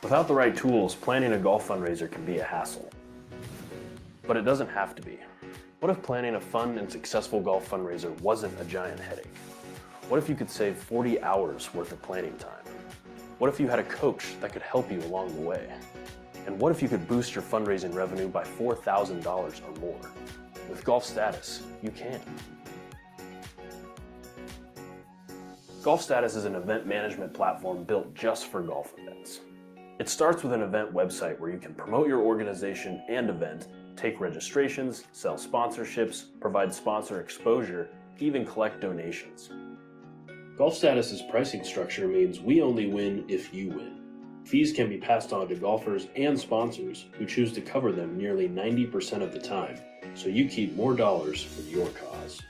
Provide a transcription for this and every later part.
Without the right tools, planning a golf fundraiser can be a hassle. But it doesn't have to be. What if planning a fun and successful golf fundraiser wasn't a giant headache? What if you could save 40 hours worth of planning time? What if you had a coach that could help you along the way? And what if you could boost your fundraising revenue by $4,000 or more? With GolfStatus, you can. GolfStatus is an event management platform built just for golf events. It starts with an event website where you can promote your organization and event, take registrations, sell sponsorships, provide sponsor exposure, even collect donations. GolfStatus's pricing structure means we only win if you win. Fees can be passed on to golfers and sponsors who choose to cover them nearly 90% of the time, so you keep more dollars for your cause.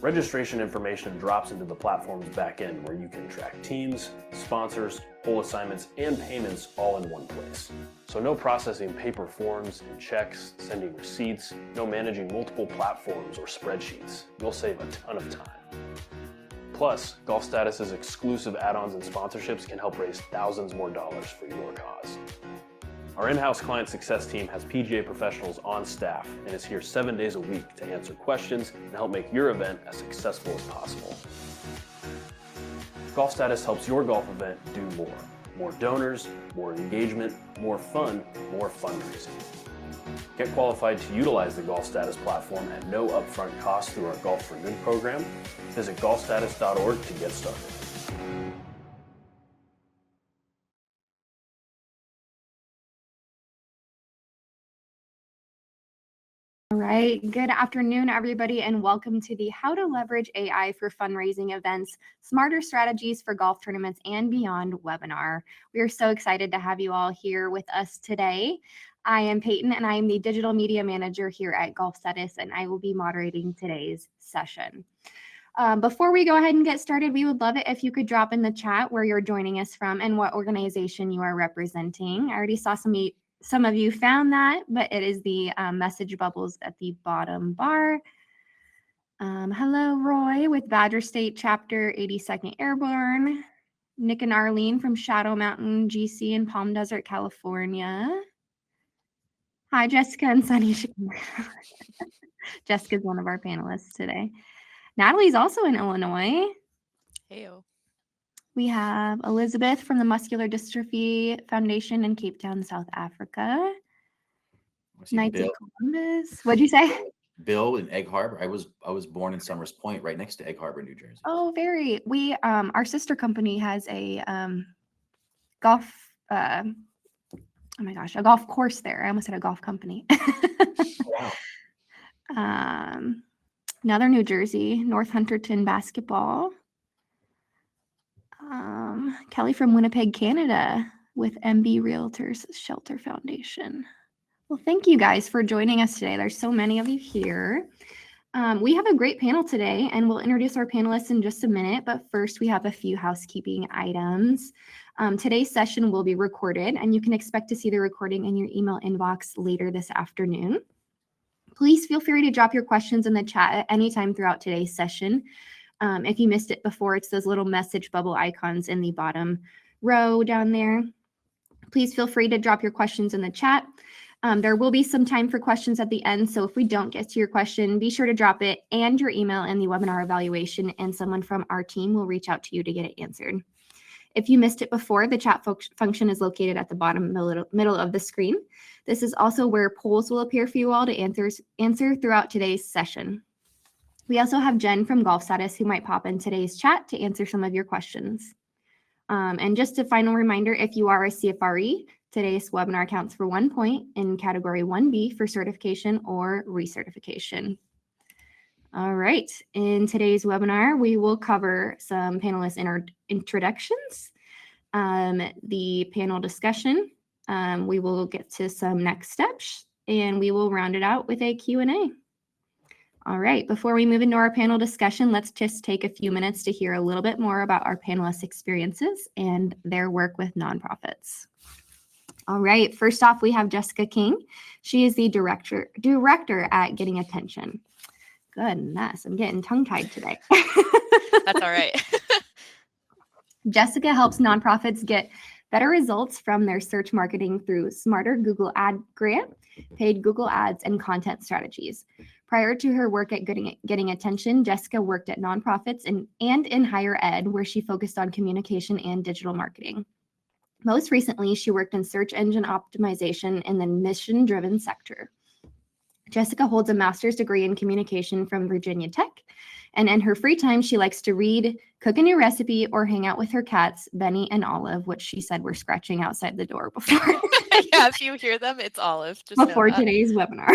Registration information drops into the platform's backend where you can track teams, sponsors, hole assignments, and payments all in one place. So no processing paper forms and checks, sending receipts, no managing multiple platforms or spreadsheets. You'll save a ton of time. Plus, GolfStatus's exclusive add-ons and sponsorships can help raise thousands more dollars for your cause. Our in-house client success team has PGA professionals on staff and is here 7 days a week to answer questions and help make your event as successful as possible. GolfStatus helps your golf event do more. More donors, more engagement, more fun, more fundraising. Get qualified to utilize the GolfStatus platform at no upfront cost through our Golf for Good program. Visit golfstatus.org to get started. All right, good afternoon, everybody, and welcome to the How to Leverage AI for Fundraising Events, Smarter Strategies for Golf Tournaments and Beyond webinar. We are so excited to have you all here with us today. I am Payton, and I am the Digital Media Manager here at GolfStatus, and I will be moderating today's session. Before we go ahead and get started, we would love it if you could drop in the chat where you're joining us from and what organization you are representing. I already saw some of you found that, but it is the message bubbles at the bottom bar. Hello, Roy with Badger State Chapter 82nd Airborne. Nick and Arlene from Shadow Mountain GC in Palm Desert, California. Hi, Jessica and Sunny. Jessica's one of our panelists today. Natalie's also in Illinois. Heyo. We have Elizabeth from the Muscular Dystrophy Foundation in Cape Town, South Africa. Knights of Columbus. What'd you say? Bill in Egg Harbor. I was born in Summers Point, right next to Egg Harbor, New Jersey. Oh, very. We our sister company has a golf. Oh my gosh, a golf course there. I almost said a golf company. Wow. Another New Jersey, North Hunterton basketball. Kelly from Winnipeg, Canada with MB Realtors Shelter Foundation. Well, thank you guys for joining us today. There's so many of you here. We have a great panel today, and we'll introduce our panelists in just a minute. But first, we have a few housekeeping items. Today's session will be recorded, and you can expect to see the recording in your email inbox later this afternoon. Please feel free to drop your questions in the chat at any time throughout today's session. If you missed it before, it's those little message bubble icons in the bottom row down there. Please feel free to drop your questions in the chat. There will be some time for questions at the end, so if we don't get to your question, be sure to drop it and your email in the webinar evaluation, and someone from our team will reach out to you to get it answered. If you missed it before, the chat function is located at the bottom middle of the screen. This is also where polls will appear for you all to answer throughout today's session. We also have Jen from GolfStatus who might pop in today's chat to answer some of your questions. And just a final reminder, if you are a CFRE, today's webinar counts for 1 point in category 1B for certification or recertification. All right, in today's webinar, we will cover some panelist introductions, the panel discussion, we will get to some next steps, and we will round it out with a Q&A. All right, before we move into our panel discussion, let's just take a few minutes to hear a little bit more about our panelists' experiences and their work with nonprofits. All right, first off, we have Jessica King. She is the director at Getting Attention. Goodness, I'm getting tongue-tied today. That's all right. Jessica helps nonprofits get better results from their search marketing through smarter Google ad grant, paid Google ads, and content strategies. Prior to her work at Getting Attention, Jessica worked at nonprofits and in higher ed, where she focused on communication and digital marketing. Most recently, she worked in search engine optimization in the mission-driven sector. Jessica holds a master's degree in communication from Virginia Tech, and in her free time, she likes to read, cook a new recipe, or hang out with her cats, Benny and Olive, which she said were scratching outside the door before. Yeah, if you hear them, it's Olive. Just know before that. Today's webinar.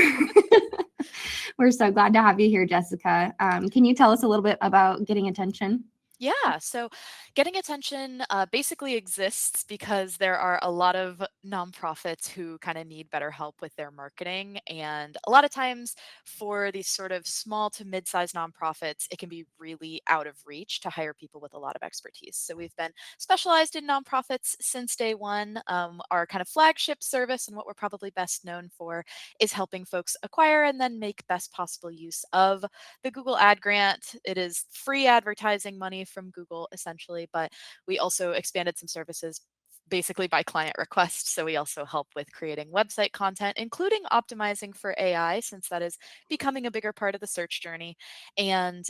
We're so glad to have you here, Jessica. Can you tell us a little bit about Getting Attention? Yeah, so Getting Attention basically exists because there are a lot of nonprofits who kind of need better help with their marketing. And a lot of times for these sort of small to mid-sized nonprofits, it can be really out of reach to hire people with a lot of expertise. So we've been specialized in nonprofits since day one. Our kind of flagship service and what we're probably best known for is helping folks acquire and then make best possible use of the Google Ad Grant. It is free advertising money from Google, essentially, but we also expanded some services basically by client request. So we also help with creating website content, including optimizing for AI, since that is becoming a bigger part of the search journey, and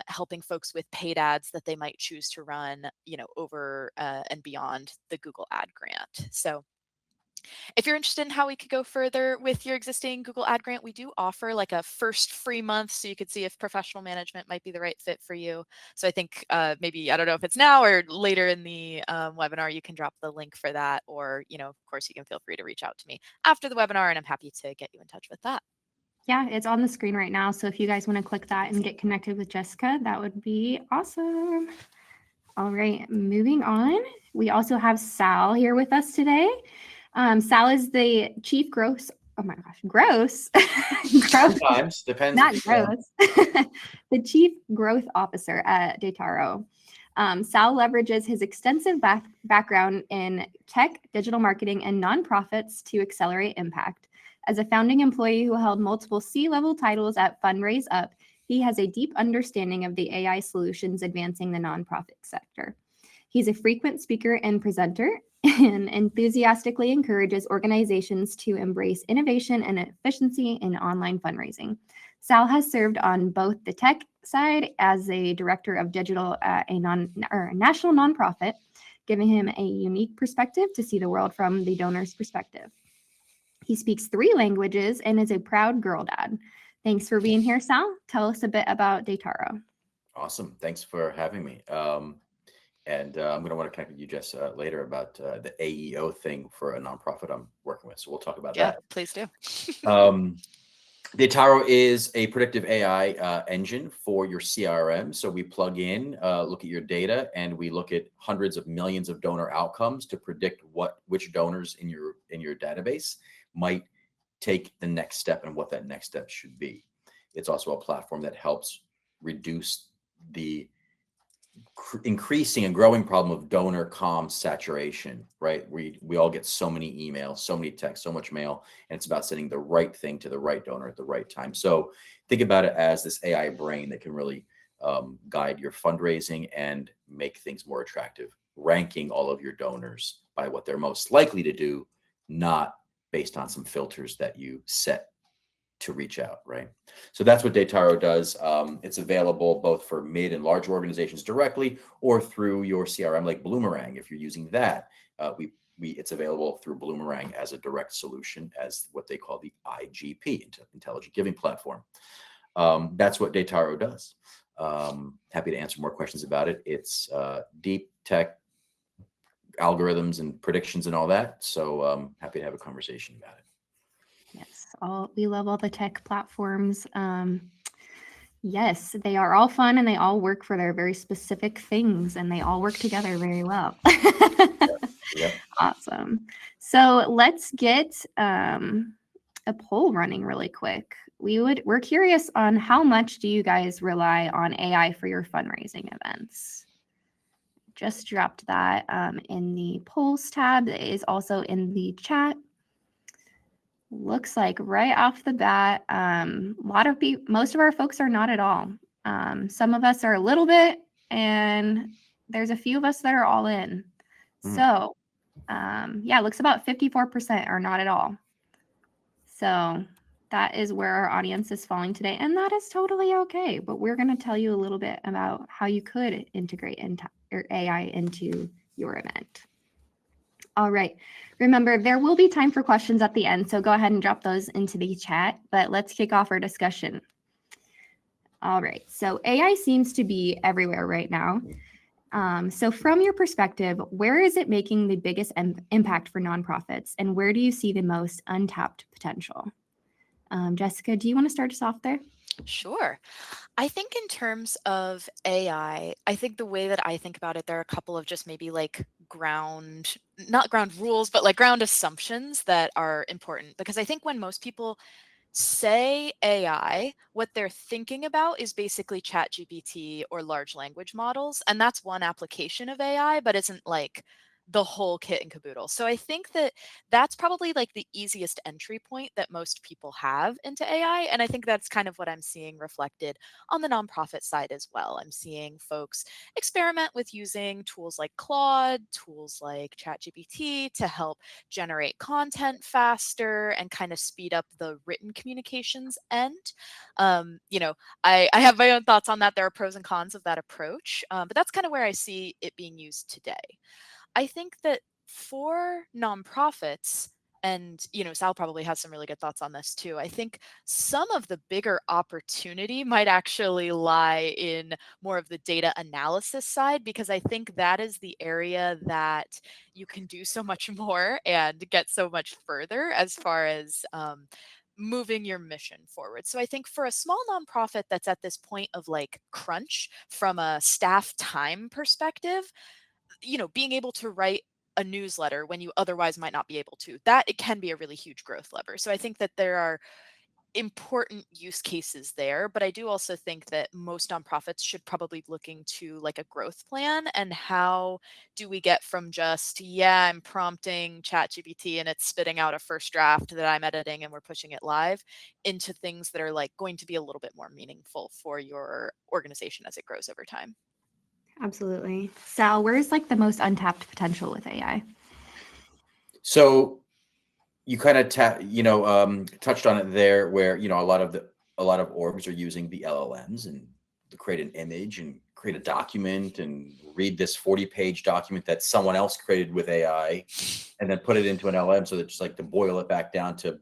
helping folks with paid ads that they might choose to run, over and beyond the Google Ad Grant. So if you're interested in how we could go further with your existing Google Ad Grant, we do offer like a first free month, so you could see if professional management might be the right fit for you. So I think maybe, I don't know if it's now or later in the webinar, you can drop the link for that, or, of course, you can feel free to reach out to me after the webinar, and I'm happy to get you in touch with that. Yeah, it's on the screen right now. So if you guys want to click that and get connected with Jessica, that would be awesome. All right, moving on. We also have Sal here with us today. Sal is the chief gross. Oh my gosh, gross. Sometimes depends. Not gross. The chief growth officer at Dataro. Sal leverages his extensive background in tech, digital marketing, and nonprofits to accelerate impact. As a founding employee who held multiple C-level titles at Fundraise Up, he has a deep understanding of the AI solutions advancing the nonprofit sector. He's a frequent speaker and presenter, and enthusiastically encourages organizations to embrace innovation and efficiency in online fundraising. Sal has served on both the tech side as a director of digital at a national nonprofit, giving him a unique perspective to see the world from the donor's perspective. He speaks 3 languages and is a proud girl dad. Thanks for being here, Sal. Tell us a bit about Dataro. Awesome. Thanks for having me. And I'm going to want to connect with you, Jess, later about the AEO thing for a nonprofit I'm working with. So we'll talk about that. Yeah, please do. Dataro is a predictive AI engine for your CRM. So we plug in, look at your data, and we look at hundreds of millions of donor outcomes to predict which donors in your database might take the next step and what that next step should be. It's also a platform that helps reduce the increasing and growing problem of donor comm saturation, right? We all get so many emails, so many texts, so much mail, and it's about sending the right thing to the right donor at the right time. So think about it as this AI brain that can really guide your fundraising and make things more attractive, ranking all of your donors by what they're most likely to do, not based on some filters that you set to reach out, right? So that's what Dataro does. It's available both for mid and large organizations directly, or through your CRM like Bloomerang. If you're using that, it's available through Bloomerang as a direct solution, as what they call the IGP, Intelligent Giving Platform. That's what Dataro does. Happy to answer more questions about it. It's deep tech algorithms and predictions and all that. So happy to have a conversation about it. Yes, we love all the tech platforms. Yes, they are all fun and they all work for their very specific things, and they all work together very well. Yep. Awesome. So let's get a poll running really quick. We're curious on how much do you guys rely on AI for your fundraising events? Just dropped that in the polls tab. It is also in the chat. Looks like right off the bat, most of our folks are not at all. Some of us are a little bit, and there's a few of us that are all in. So Yeah, it looks about 54% are not at all. So that is where our audience is falling today. And that is totally okay. But we're going to tell you a little bit about how you could integrate AI into your event. All right. Remember, there will be time for questions at the end. So go ahead and drop those into the chat. But let's kick off our discussion. All right. So AI seems to be everywhere right now. So from your perspective, where is it making the biggest impact for nonprofits, and where do you see the most untapped potential? Jessica, do you want to start us off there? Sure. I think in terms of AI, I think the way that I think about it, there are a couple of just maybe like not ground rules, but like ground assumptions that are important. Because I think when most people say AI, what they're thinking about is basically ChatGPT or large language models. And that's one application of AI, but isn't like the whole kit and caboodle. So I think that that's probably like the easiest entry point that most people have into AI. And I think that's kind of what I'm seeing reflected on the nonprofit side as well. I'm seeing folks experiment with using tools like Claude, tools like ChatGPT to help generate content faster and kind of speed up the written communications end. I have my own thoughts on that. There are pros and cons of that approach, but that's kind of where I see it being used today. I think that for nonprofits, and Sal probably has some really good thoughts on this too. I think some of the bigger opportunity might actually lie in more of the data analysis side, because I think that is the area that you can do so much more and get so much further as far as moving your mission forward. So I think for a small nonprofit that's at this point of like crunch from a staff time perspective, being able to write a newsletter when you otherwise might not be able to, that it can be a really huge growth lever. So I think that there are important use cases there, but I do also think that most nonprofits should probably be looking to like a growth plan, and how do we get from just, yeah, I'm prompting ChatGPT and it's spitting out a first draft that I'm editing and we're pushing it live, into things that are like going to be a little bit more meaningful for your organization as it grows over time. Absolutely. Sal, where is like the most untapped potential with AI? So you kind of touched on it there, where a lot of orgs are using the LLMs and to create an image and create a document and read this 40-page document that someone else created with AI, and then put it into an LLM, so that just like to boil it back down to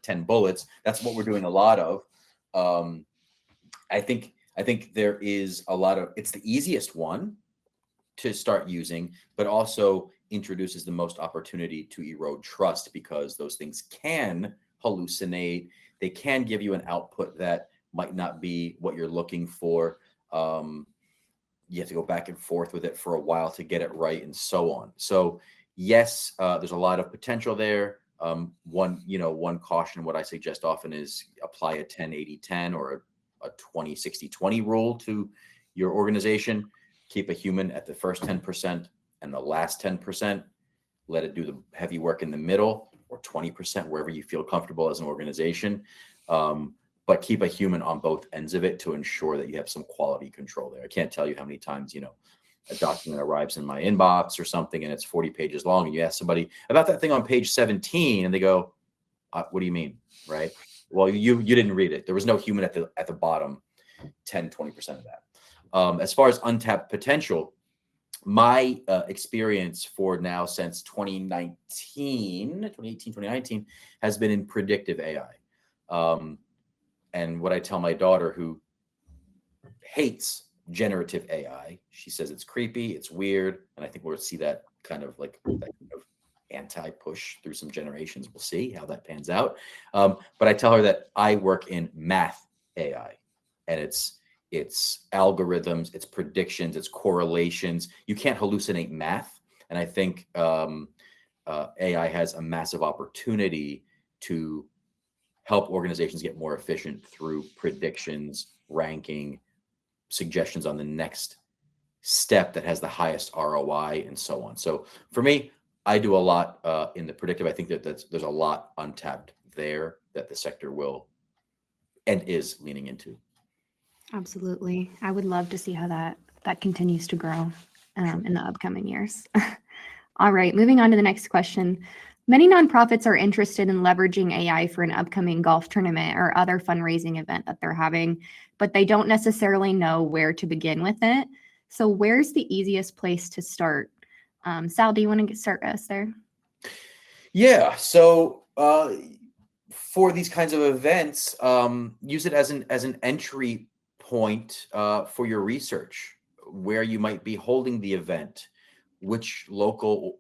10 bullets. That's what we're doing a lot of. I think there is a lot of, it's the easiest one to start using, but also introduces the most opportunity to erode trust, because those things can hallucinate. They can give you an output that might not be what you're looking for. You have to go back and forth with it for a while to get it right, and so on. So yes, there's a lot of potential there. One caution, what I suggest often is apply a 10-80-10 or a 20-60-20 rule to your organization. Keep a human at the first 10% and the last 10%. Let it do the heavy work in the middle, or 20%, wherever you feel comfortable as an organization. But keep a human on both ends of it to ensure that you have some quality control there. I can't tell you how many times, a document arrives in my inbox or something and it's 40 pages long, and you ask somebody about that thing on page 17 and they go, what do you mean? Right? Well, you didn't read it. There was no human at the bottom 10-20% of that. As far as untapped potential, my experience for now since 2019 has been in predictive AI. And what I tell my daughter, who hates generative AI, she says it's creepy, it's weird, and I think we'll see that kind of anti-push through some generations. We'll see how that pans out. But I tell her that I work in math AI, and it's algorithms, it's predictions, it's correlations. You can't hallucinate math. And I think AI has a massive opportunity to help organizations get more efficient through predictions, ranking, suggestions on the next step that has the highest ROI, and so on. So for me, I do a lot in the predictive. I think that there's a lot untapped there that the sector will and is leaning into. Absolutely. I would love to see how that continues to grow in the upcoming years. All right, moving on to the next question. Many nonprofits are interested in leveraging AI for an upcoming golf tournament or other fundraising event that they're having, but they don't necessarily know where to begin with it. So where's the easiest place to start? Sal, do you want to start us there? Yeah. So for these kinds of events, use it as an entry point for your research, where you might be holding the event, which local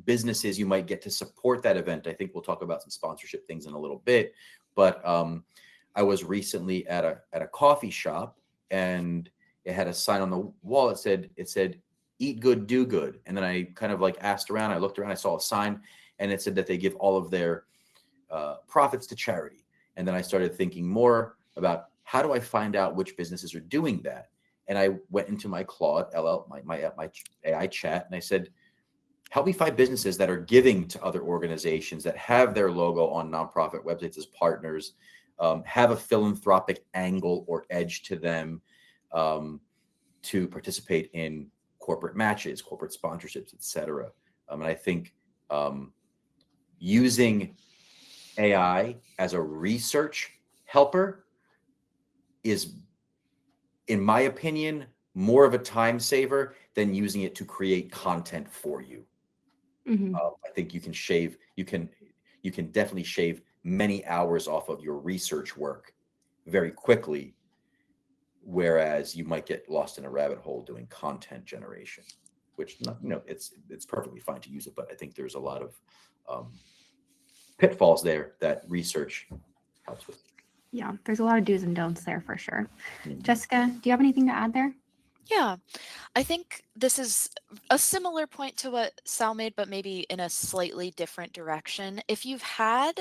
businesses you might get to support that event. I think we'll talk about some sponsorship things in a little bit, but I was recently at a coffee shop, and it had a sign on the wall. It said eat good, do good. And then I kind of like asked around, I looked around, I saw a sign, and it said that they give all of their profits to charity. And then I started thinking more about, how do I find out which businesses are doing that? And I went into my Claude LL, my AI chat, and I said, help me find businesses that are giving to other organizations, that have their logo on nonprofit websites as partners, have a philanthropic angle or edge to them, to participate in corporate matches, corporate sponsorships, etc. And I think using AI as a research helper is, in my opinion, more of a time saver than using it to create content for you. I think you can definitely shave many hours off of your research work very quickly, whereas you might get lost in a rabbit hole doing content generation, which, it's perfectly fine to use it, but I think there's a lot of pitfalls there that research helps with. Yeah, there's a lot of do's and don'ts there for sure. Jessica, do you have anything to add there? Yeah, I think this is a similar point to what Sal made, but maybe in a slightly different direction. If you've had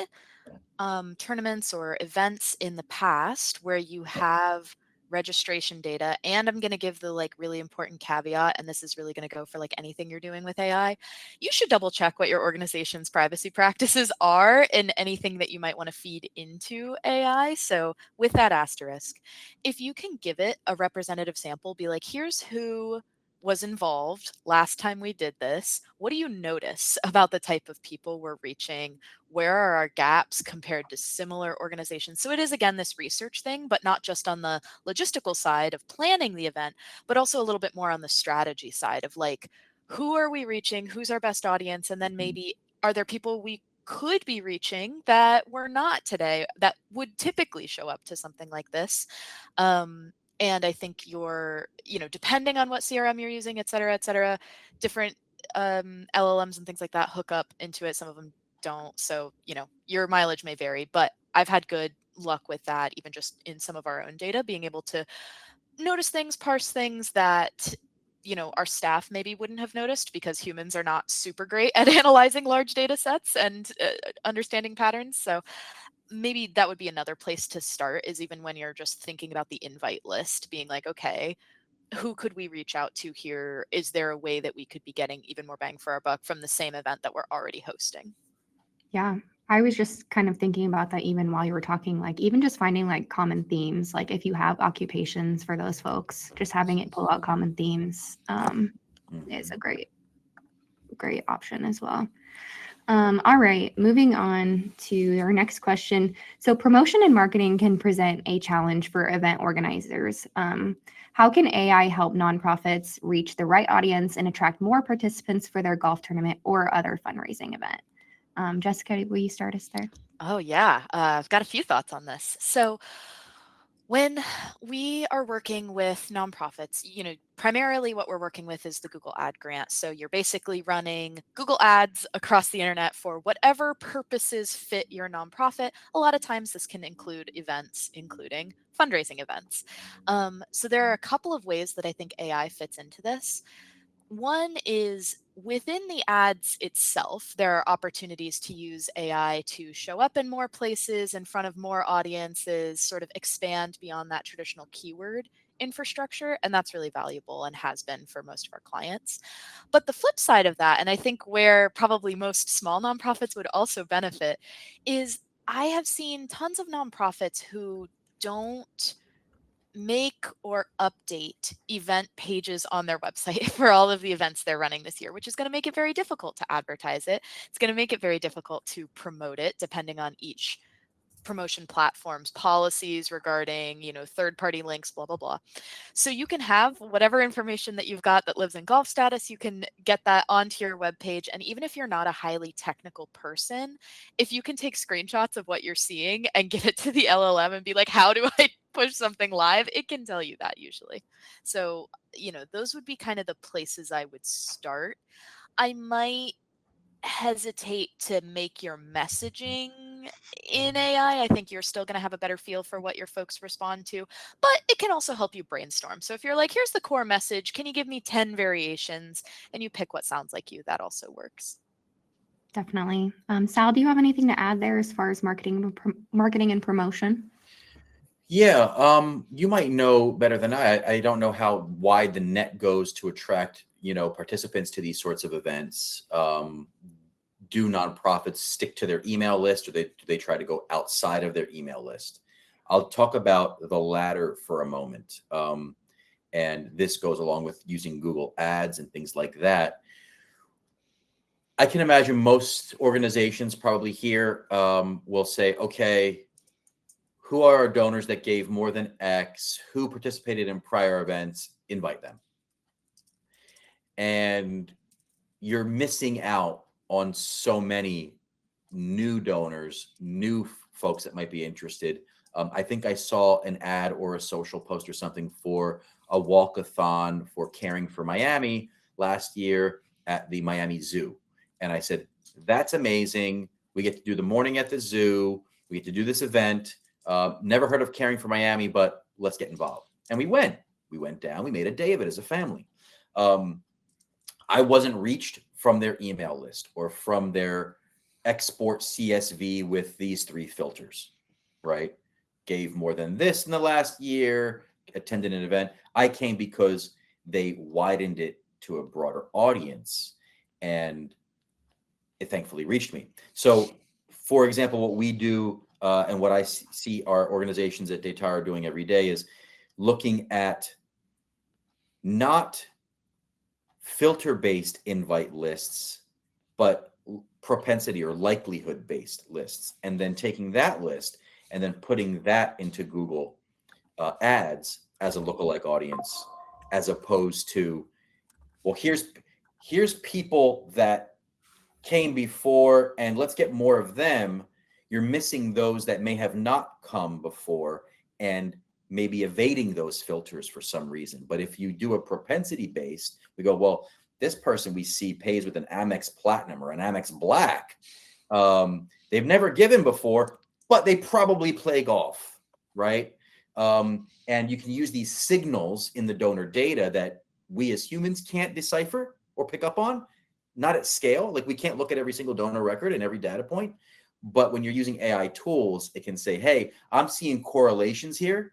tournaments or events in the past where you have registration data, and I'm going to give the really really caveat, and this is really going to go for anything you're doing with AI, you should double check what your organization's privacy practices are in anything that you might want to feed into AI. So with that asterisk, if you can give it a representative sample, be like, here's who was involved last time we did this. What do you notice about the type of people we're reaching? Where are our gaps compared to similar organizations? So it is, again, this research thing, but not just on the logistical side of planning the event, but also a little bit more on the strategy side of who are we reaching? Who's our best audience? And then maybe, are there people we could be reaching that we're not today that would typically show up to something like this? And I think depending on what CRM you're using, et cetera, different LLMs and things like that hook up into it. Some of them don't. So, your mileage may vary, but I've had good luck with that, even just in some of our own data, being able to notice things, parse things that, our staff maybe wouldn't have noticed, because humans are not super great at analyzing large data sets and understanding patterns. So maybe that would be another place to start, is even when you're just thinking about the invite list, being like, okay, who could we reach out to here? Is there a way that we could be getting even more bang for our buck from the same event that we're already hosting? Yeah, I was just kind of thinking about that even while you were talking, even just finding common themes, if you have occupations for those folks, just having it pull out common themes is a great option as well. All right, moving on to our next question. So promotion and marketing can present a challenge for event organizers. How can AI help nonprofits reach the right audience and attract more participants for their golf tournament or other fundraising event? Jessica, will you start us there? Oh, yeah. I've got a few thoughts on this. So when we are working with nonprofits, primarily what we're working with is the Google Ad Grant. So you're basically running Google Ads across the internet for whatever purposes fit your nonprofit. A lot of times this can include events, including fundraising events. So there are a couple of ways that I think AI fits into this. One is, within the ads itself, there are opportunities to use AI to show up in more places, in front of more audiences, sort of expand beyond that traditional keyword infrastructure. And that's really valuable and has been for most of our clients. But the flip side of that, and I think where probably most small nonprofits would also benefit, is I have seen tons of nonprofits who don't make or update event pages on their website for all of the events they're running this year, which is going to make it very difficult to advertise it. It's going to make it very difficult to promote it, depending on each promotion platform's policies regarding, third-party links, blah, blah, blah. So you can have whatever information that you've got that lives in GolfStatus, you can get that onto your webpage. And even if you're not a highly technical person, if you can take screenshots of what you're seeing and give it to the LLM and be like, how do I push something live? It can tell you that usually. So, those would be kind of the places I would start. I might hesitate to make your messaging in AI. I think you're still going to have a better feel for what your folks respond to, but it can also help you brainstorm. So if you're like, here's the core message, can you give me 10 variations? And you pick what sounds like you, that also works. Definitely. Sal, do you have anything to add there as far as marketing and promotion? Yeah, you might know better than I don't know how wide the net goes to attract, participants to these sorts of events. Do nonprofits stick to their email list, or do they try to go outside of their email list? I'll talk about the latter for a moment. And this goes along with using Google Ads and things like that. I can imagine most organizations probably here will say, okay, who are our donors that gave more than X? Who participated in prior events? Invite them. And you're missing out on so many new donors, new folks that might be interested. I think I saw an ad or a social post or something for a walkathon for Caring for Miami last year at the Miami Zoo. And I said, that's amazing. We get to do the morning at the zoo. We get to do this event. Never heard of Caring for Miami, but let's get involved. And we went down, we made a day of it as a family. I wasn't reached from their email list or from their export CSV with these 3 filters, right? Gave more than this in the last year, attended an event. I came because they widened it to a broader audience, and it thankfully reached me. So, for example, what we do and what I see our organizations at Dataro doing every day is looking at not filter-based invite lists, but propensity or likelihood-based lists, and then taking that list and then putting that into Google Ads as a lookalike audience, as opposed to, well, here's people that came before, and let's get more of them. You're missing those that may have not come before and maybe evading those filters for some reason. But if you do a propensity based, we go, well, this person we see pays with an Amex Platinum or an Amex Black. They've never given before, but they probably play golf, right? And you can use these signals in the donor data that we as humans can't decipher or pick up on, not at scale. Like, we can't look at every single donor record and every data point. But when you're using AI tools, it can say, hey, I'm seeing correlations here.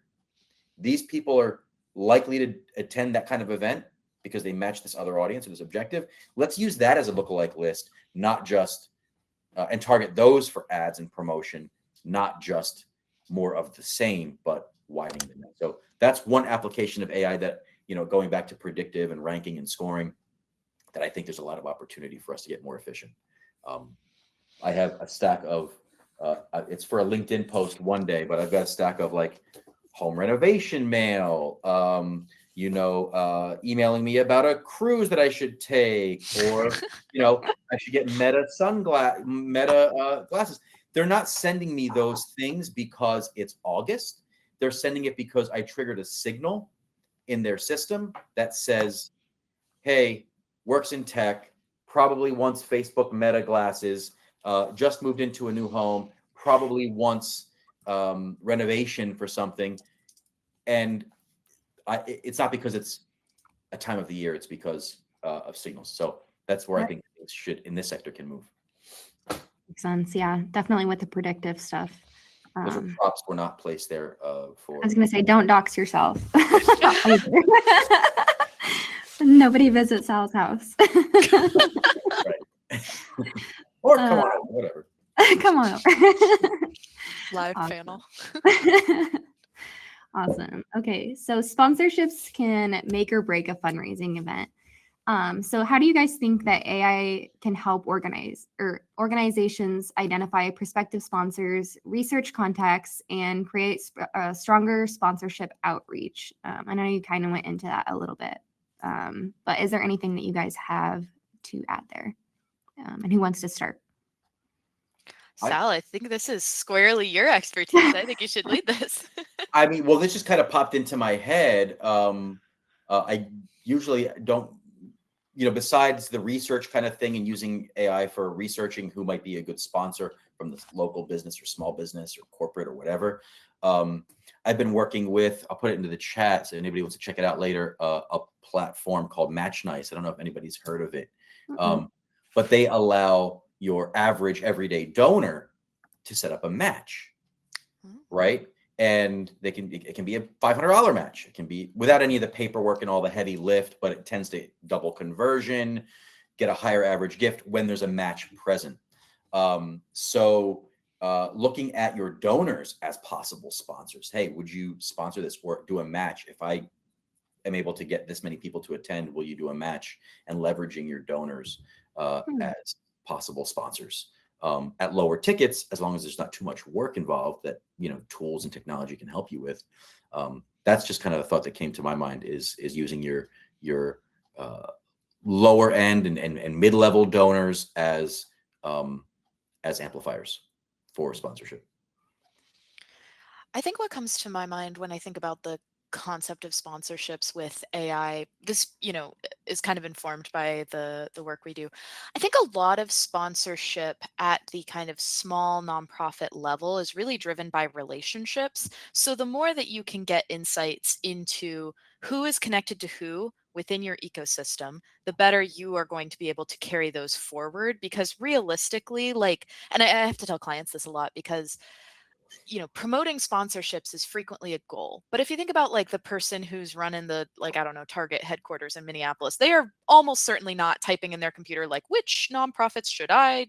These people are likely to attend that kind of event because they match this other audience or this objective. Let's use that as a lookalike list, not just, and target those for ads and promotion, not just more of the same, but widening the net. So that's one application of AI that, going back to predictive and ranking and scoring, that I think there's a lot of opportunity for us to get more efficient. I have a stack of, it's for a LinkedIn post one day, but I've got a stack of like home renovation mail, emailing me about a cruise that I should take, or, I should get Meta glasses. They're not sending me those things because it's August. They're sending it because I triggered a signal in their system that says, hey, works in tech, probably wants Facebook Meta glasses, just moved into a new home, probably wants renovation for something. And it's not because it's a time of the year, it's because of signals. So that's where I think it should, in this sector, can move. Makes sense. Yeah, definitely with the predictive stuff. Those are props were not placed there for. I was going to say, don't dox yourself. Nobody visits Sal's house. Right. Or come on over, whatever. Come on over. Live panel. Awesome. Okay, so sponsorships can make or break a fundraising event. So how do you guys think that AI can help organizations identify prospective sponsors, research contacts, and create a stronger sponsorship outreach? I know you kind of went into that a little bit, but is there anything that you guys have to add there? And who wants to start? Sal, I think this is squarely your expertise. I think you should lead this. I mean, well, this just kind of popped into my head. I usually don't, besides the research kind of thing and using AI for researching who might be a good sponsor from the local business or small business or corporate or whatever. I've been working with, I'll put it into the chat so anybody wants to check it out later, a platform called Match Nice. I don't know if anybody's heard of it, but they allow your average everyday donor to set up a match, right? And it can be a $500 match. It can be without any of the paperwork and all the heavy lift, but it tends to double conversion, get a higher average gift when there's a match present. So looking at your donors as possible sponsors. Hey, would you sponsor this or do a match? If I am able to get this many people to attend, will you do a match? And leveraging your donors as possible sponsors at lower tickets, as long as there's not too much work involved that, tools and technology can help you with. That's just kind of the thought that came to my mind is using your lower end and mid-level donors as amplifiers for sponsorship. I think what comes to my mind when I think about the concept of sponsorships with AI, this, is kind of informed by the work we do. I think a lot of sponsorship at the kind of small nonprofit level is really driven by relationships. So the more that you can get insights into who is connected to who within your ecosystem, the better you are going to be able to carry those forward. Because realistically, and I have to tell clients this a lot because promoting sponsorships is frequently a goal. But if you think about the person who's running the, I don't know, Target headquarters in Minneapolis, they are almost certainly not typing in their computer, which nonprofits should I,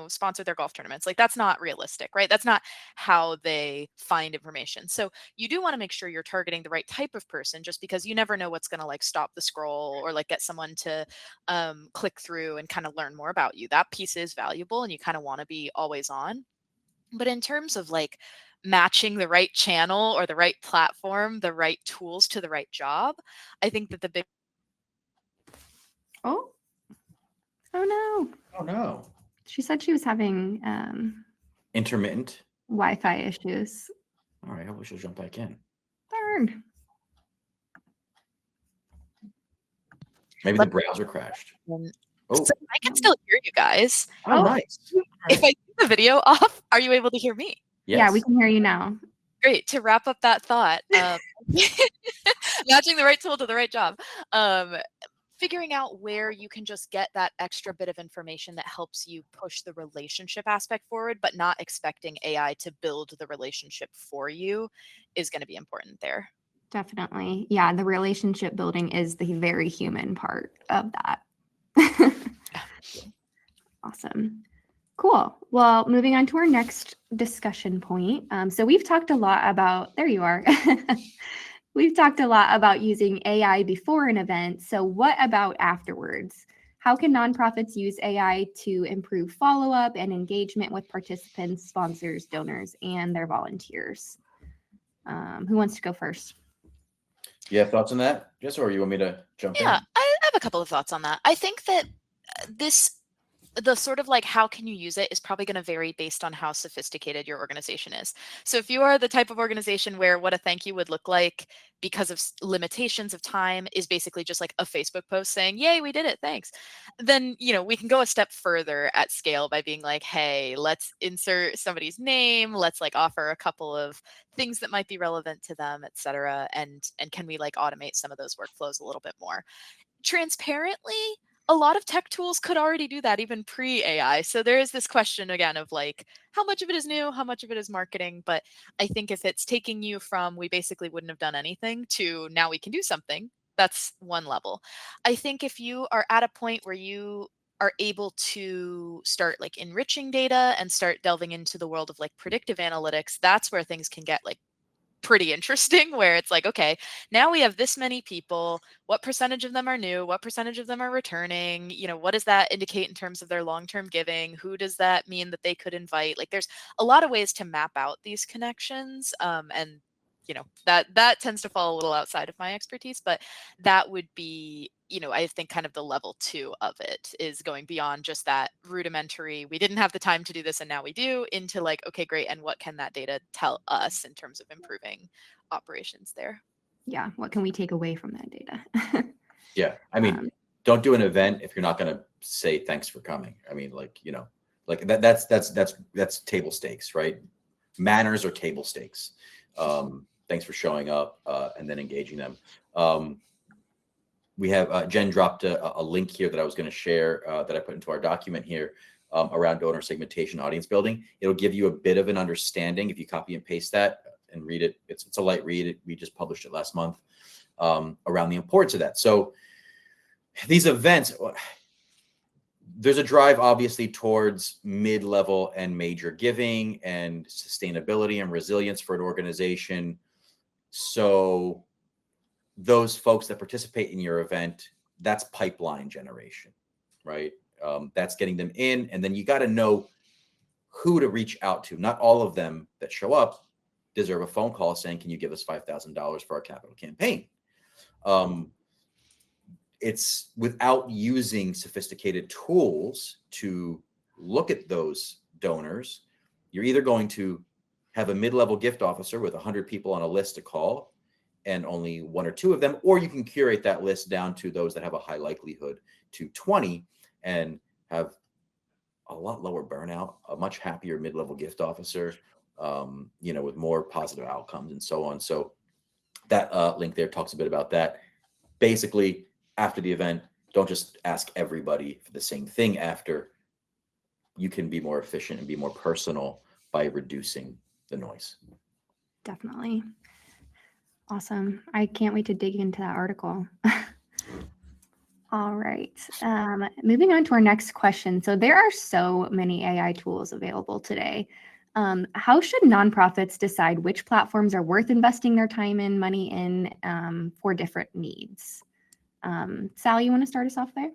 sponsor their golf tournaments? That's not realistic, right? That's not how they find information. So you do want to make sure you're targeting the right type of person, just because you never know what's going to stop the scroll or get someone to click through and kind of learn more about you. That piece is valuable and you kind of want to be always on. But in terms of matching the right channel or the right platform, the right tools to the right job, I think that the big Oh no. Oh no. She said she was having Intermittent Wi-Fi issues. All right, I wish she'll jump back in. Darn. Maybe the browser crashed. So I can still hear you guys. Oh, nice. If I keep the video off, are you able to hear me? Yes. Yeah, we can hear you now. Great. To wrap up that thought, matching the right tool to the right job, figuring out where you can just get that extra bit of information that helps you push the relationship aspect forward, but not expecting AI to build the relationship for you is going to be important there. Definitely. Yeah, the relationship building is the very human part of that. Awesome. Cool. Well, moving on to our next discussion point. So we've talked a lot about, there you are. We've talked a lot about using AI before an event. So what about afterwards? How can nonprofits use AI to improve follow-up and engagement with participants, sponsors, donors, and their volunteers? Who wants to go first? You have thoughts on that, Jess, or you want me to jump in? Yeah, I have a couple of thoughts on that. I think that the sort of how can you use it is probably going to vary based on how sophisticated your organization is. So if you are the type of organization where what a thank you would look like because of limitations of time is basically just a Facebook post saying, yay, we did it, thanks. Then, we can go a step further at scale by being hey, let's insert somebody's name. Let's offer a couple of things that might be relevant to them, et cetera. And can we automate some of those workflows a little bit more? Transparently, a lot of tech tools could already do that even pre-AI. So there is this question again of how much of it is new, how much of it is marketing. But I think if it's taking you from we basically wouldn't have done anything to now we can do something, that's one level. I think if you are at a point where you are able to start enriching data and start delving into the world of predictive analytics, that's where things can get pretty interesting, where it's like, okay, now we have this many people. What percentage of them are new? What percentage of them are returning? You know, what does that indicate in terms of their long-term giving? Who does that mean that they could invite? Like, there's a lot of ways to map out these connections. And you know, that tends to fall a little outside of my expertise, but that would be, you know, I think kind of the level 2 of it is going beyond just that rudimentary, we didn't have the time to do this and now we do, into like, okay, great. And what can that data tell us in terms of improving operations there? Yeah. What can we take away from that data? Yeah. I mean, don't do an event if you're not going to say thanks for coming. I mean, like, you know, like that's table stakes, right? Manners are table stakes. Thanks for showing up and then engaging them. We have Jen dropped a link here that I was going to share that I put into our document here around donor segmentation, audience building. It'll give you a bit of an understanding if you copy and paste that and read it. It's a light read. We just published it last month around the importance of that. So these events, there's a drive obviously towards mid-level and major giving and sustainability and resilience for an organization. So those folks that participate in your event, that's pipeline generation, right? That's getting them in. And then you got to know who to reach out to. Not all of them that show up deserve a phone call saying, can you give us $5,000 for our capital campaign? It's without using sophisticated tools to look at those donors, you're either going to have a mid-level gift officer with 100 people on a list to call and only 1 or 2 of them, or you can curate that list down to those that have a high likelihood to 20 and have a lot lower burnout, a much happier mid-level gift officer, you know, with more positive outcomes and so on. So that link there talks a bit about that. Basically, after the event, don't just ask everybody for the same thing after. You can be more efficient and be more personal by reducing the noise. Definitely. Awesome. I can't wait to dig into that article. All right. Moving on to our next question. So there are so many AI tools available today. How should nonprofits decide which platforms are worth investing their time and money in for different needs? Sal, you want to start us off there?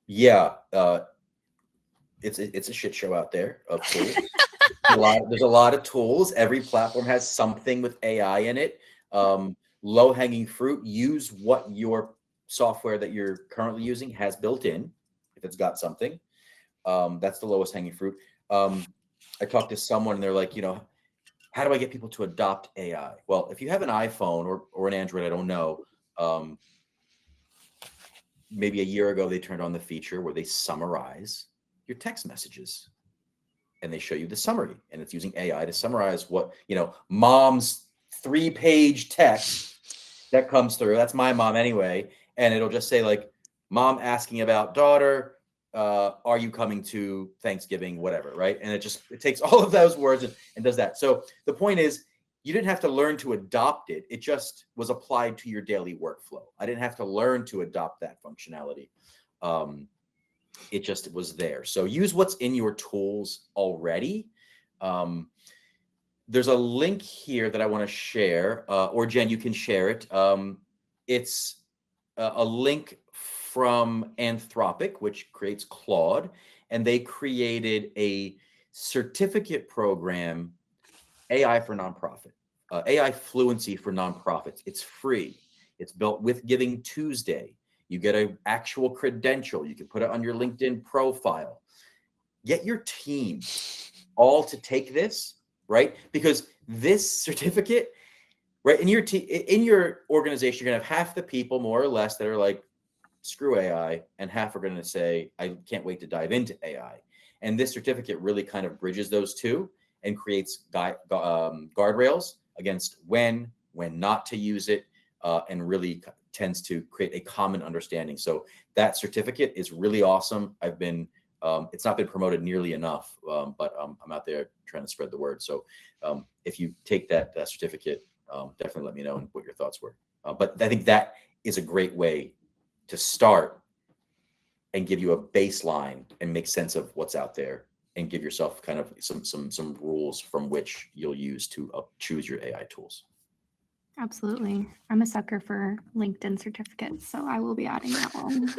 Yeah, it's a shit show out there of tools. There's a lot of tools. Every platform has something with AI in it. Low hanging fruit, use what your software that you're currently using has built in, if it's got something. That's the lowest hanging fruit. I talked to someone and they're like, you know, how do I get people to adopt AI? Well, if you have an iPhone or an Android, I don't know. Maybe a year ago, they turned on the feature where they summarize your text messages and they show you the summary, and it's using AI to summarize what, you know, mom's 3-page text that comes through. That's my mom anyway. And it'll just say like, mom asking about daughter, are you coming to Thanksgiving, whatever, right? And it takes all of those words and does that. So the point is, you didn't have to learn to adopt it. It just was applied to your daily workflow. I didn't have to learn to adopt that functionality. It just was there. So use what's in your tools already. There's a link here that I want to share, or Jen, you can share it. It's a link from Anthropic, which creates Claude, and they created a certificate program, AI for nonprofit, AI fluency for nonprofits. It's free. It's built with Giving Tuesday. You get an actual credential. You can put it on your LinkedIn profile. Get your team all to take this, right? Because this certificate, right, in your organization, you're gonna have half the people, more or less, that are like, screw AI, and half are gonna say, I can't wait to dive into AI. And this certificate really kind of bridges those two and creates guardrails against when not to use it, and really tends to create a common understanding. So that certificate is really awesome. It's not been promoted nearly enough, but I'm out there trying to spread the word. So if you take that certificate, definitely let me know what your thoughts were. But I think that is a great way to start and give you a baseline and make sense of what's out there and give yourself kind of some rules from which you'll use to choose your AI tools. Absolutely. I'm a sucker for LinkedIn certificates, so I will be adding that one.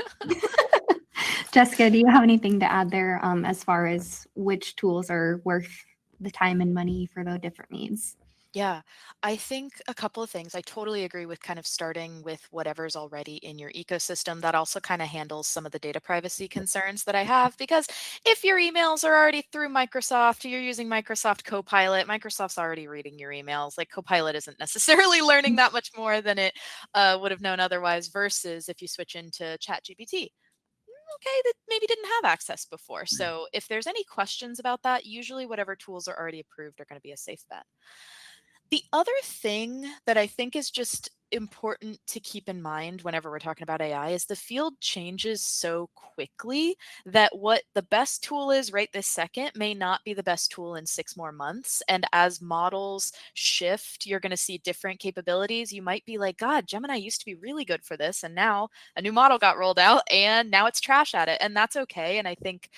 Jessica, do you have anything to add there as far as which tools are worth the time and money for the different needs? Yeah, I think a couple of things. I totally agree with kind of starting with whatever's already in your ecosystem. That also kind of handles some of the data privacy concerns that I have, because if your emails are already through Microsoft, you're using Microsoft Copilot, Microsoft's already reading your emails. Like Copilot isn't necessarily learning that much more than it would have known otherwise, versus if you switch into ChatGPT. Okay, that maybe didn't have access before. So if there's any questions about that, usually whatever tools are already approved are going to be a safe bet. The other thing that I think is just important to keep in mind whenever we're talking about AI is the field changes so quickly that what the best tool is right this second may not be the best tool in 6 more months. And as models shift, you're going to see different capabilities. You might be like, God, Gemini used to be really good for this, and now a new model got rolled out and now it's trash at it. And that's okay. And I think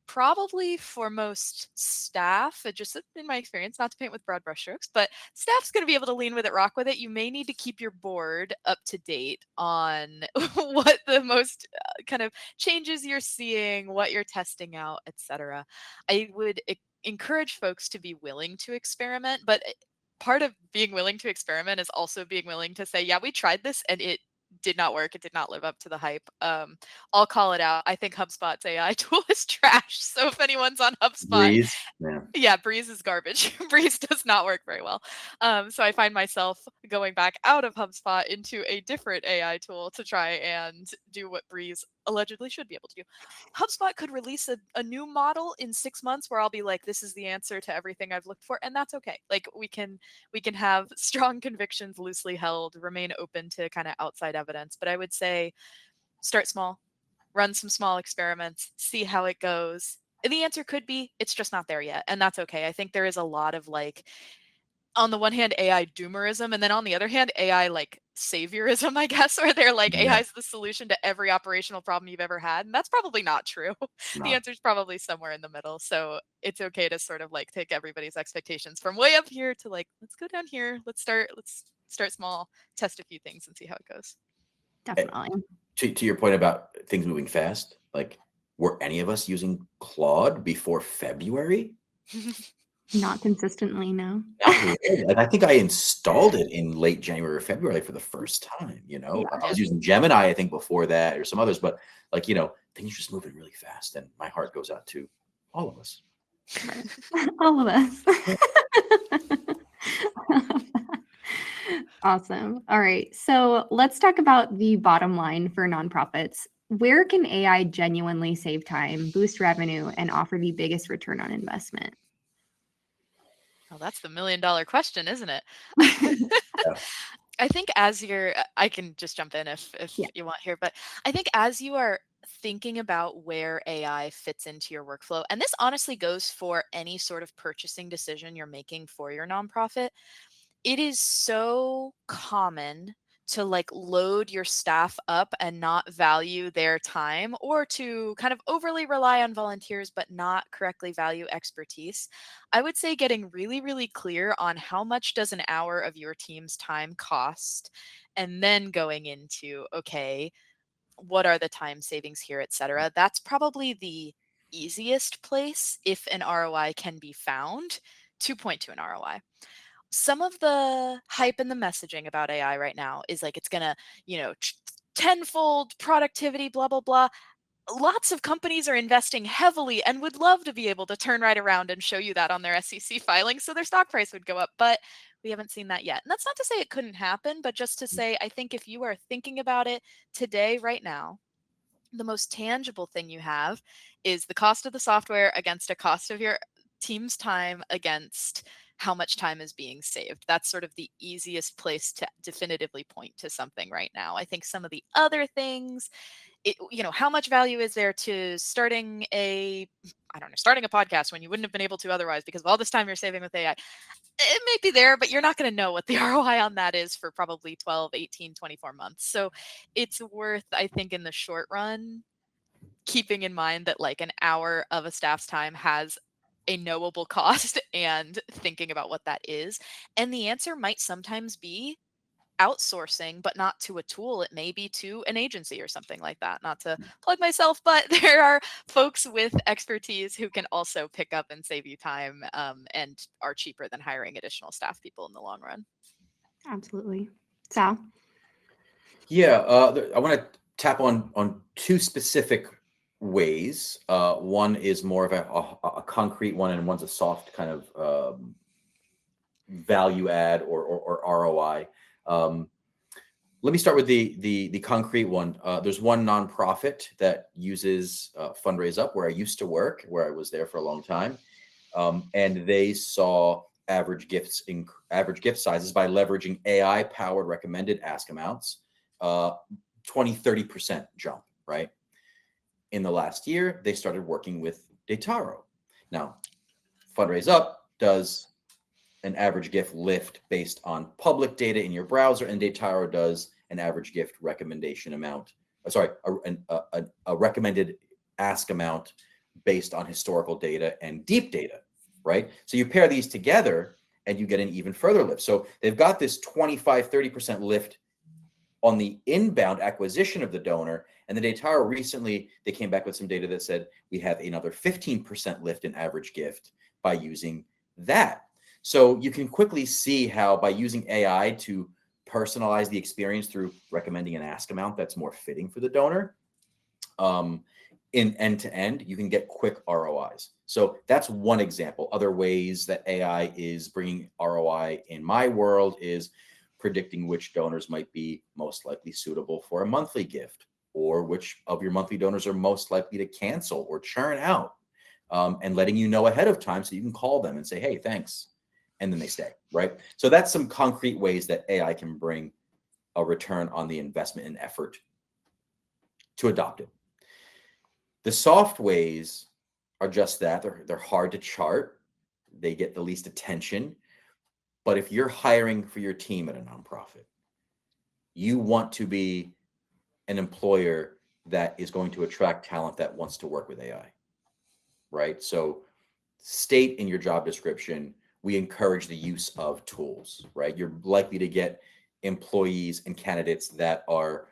probably for most staff, just in my experience, not to paint with broad brushstrokes, but staff's going to be able to lean with it, rock with it. You may need to keep your board up to date on what the most kind of changes you're seeing, what you're testing out, etc. I would encourage folks to be willing to experiment, but part of being willing to experiment is also being willing to say, yeah, we tried this and it did not work. It did not live up to the hype. I'll call it out. I think HubSpot's AI tool is trash. So if anyone's on HubSpot, Breeze, yeah. yeah, Breeze is garbage. Breeze does not work very well. So I find myself going back out of HubSpot into a different AI tool to try and do what Breeze allegedly should be able to do. HubSpot could release a new model in 6 months where I'll be like, this is the answer to everything I've looked for. And that's okay. Like we can have strong convictions loosely held, remain open to kind of outside evidence. But I would say start small, run some small experiments, see how it goes. The answer could be it's just not there yet. And that's okay. I think there is a lot of like, on the one hand, AI doomerism, and then on the other hand, AI like saviorism, I guess, where they're like, AI is the solution to every operational problem you've ever had. And that's probably not true. The answer is probably somewhere in the middle. So it's okay to sort of like take everybody's expectations from way up here to like, let's go down here. Let's start small, test a few things and see how it goes. Definitely. To your point about things moving fast, like, were any of us using Claude before February? Not consistently, no. Not really. Like, I think I installed it in late January or February for the first time. Yeah. I was using Gemini, I think, before that, or some others, but like, things are just moving really fast, and my heart goes out to all of us. Right. All of us. Awesome. All right. So let's talk about the bottom line for nonprofits. Where can AI genuinely save time, boost revenue, and offer the biggest return on investment? Well, that's the $1 million question, isn't it? Yeah. I think I can just jump in if you want here, but I think as you are thinking about where AI fits into your workflow, and this honestly goes for any sort of purchasing decision you're making for your nonprofit, it is so common to like load your staff up and not value their time, or to kind of overly rely on volunteers but not correctly value expertise. I would say getting really, really clear on how much does an hour of your team's time cost, and then going into, okay, what are the time savings here, etc. That's probably the easiest place, if an ROI can be found, to point to an ROI. Some of the hype and the messaging about AI right now is like it's gonna, tenfold productivity, blah, blah, blah. Lots of companies are investing heavily and would love to be able to turn right around and show you that on their SEC filing, so their stock price would go up. But we haven't seen that yet. And that's not to say it couldn't happen, but just to say, I think if you are thinking about it today, right now, the most tangible thing you have is the cost of the software against a cost of your team's time against how much time is being saved. That's sort of the easiest place to definitively point to something right now. I think some of the other things, how much value is there to starting a podcast when you wouldn't have been able to otherwise because of all this time you're saving with AI? It may be there, but you're not going to know what the ROI on that is for probably 12, 18, 24 months. So it's worth, I think, in the short run, keeping in mind that like an hour of a staff's time has a knowable cost and thinking about what that is. And the answer might sometimes be outsourcing, but not to a tool. It may be to an agency or something like that. Not to plug myself, but there are folks with expertise who can also pick up and save you time, and are cheaper than hiring additional staff people in the long run. Absolutely. Sal? Yeah, I want to tap on two specific ways. One is more of a concrete one, and one's a soft kind of value add or ROI. Let me start with the concrete one. There's one nonprofit that uses Fundraise Up, where I used to work, where I was there for a long time, and they saw average gift sizes by leveraging AI powered recommended ask amounts, 20-30% jump, right? In the last year, they started working with Dataro. Now, Fundraise Up does an average gift lift based on public data in your browser, and Dataro does an average gift recommendation amount. A recommended ask amount based on historical data and deep data, right? So you pair these together and you get an even further lift. So they've got this 25-30% lift on the inbound acquisition of the donor. And the Dataro recently, they came back with some data that said we have another 15% lift in average gift by using that. So you can quickly see how by using AI to personalize the experience through recommending an ask amount that's more fitting for the donor, in end-to-end, you can get quick ROIs. So that's one example. Other ways that AI is bringing ROI in my world is predicting which donors might be most likely suitable for a monthly gift, or which of your monthly donors are most likely to cancel or churn out, and letting you know ahead of time so you can call them and say, hey, thanks. And then they stay, right? So that's some concrete ways that AI can bring a return on the investment and effort to adopt it. The soft ways are just that. They're hard to chart. They get the least attention. But if you're hiring for your team at a nonprofit, you want to be an employer that is going to attract talent that wants to work with AI, right? So state in your job description, we encourage the use of tools, right? You're likely to get employees and candidates that are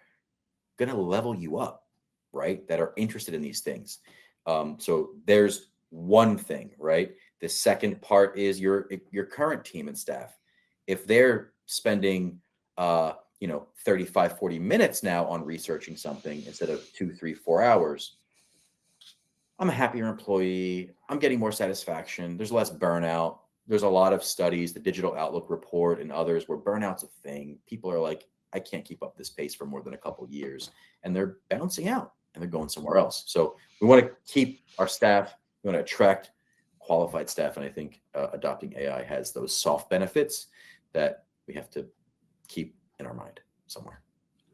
going to level you up, right? That are interested in these things. So there's one thing, right? The second part is your current team and staff. If they're spending 35, 40 minutes now on researching something instead of 2, 3, 4 hours, I'm a happier employee. I'm getting more satisfaction. There's less burnout. There's a lot of studies, the Digital Outlook report and others, where burnout's a thing. People are like, I can't keep up this pace for more than a couple of years, and they're bouncing out and they're going somewhere else. So we want to keep our staff. We want to attract qualified staff, and I think adopting AI has those soft benefits that we have to keep in our mind somewhere.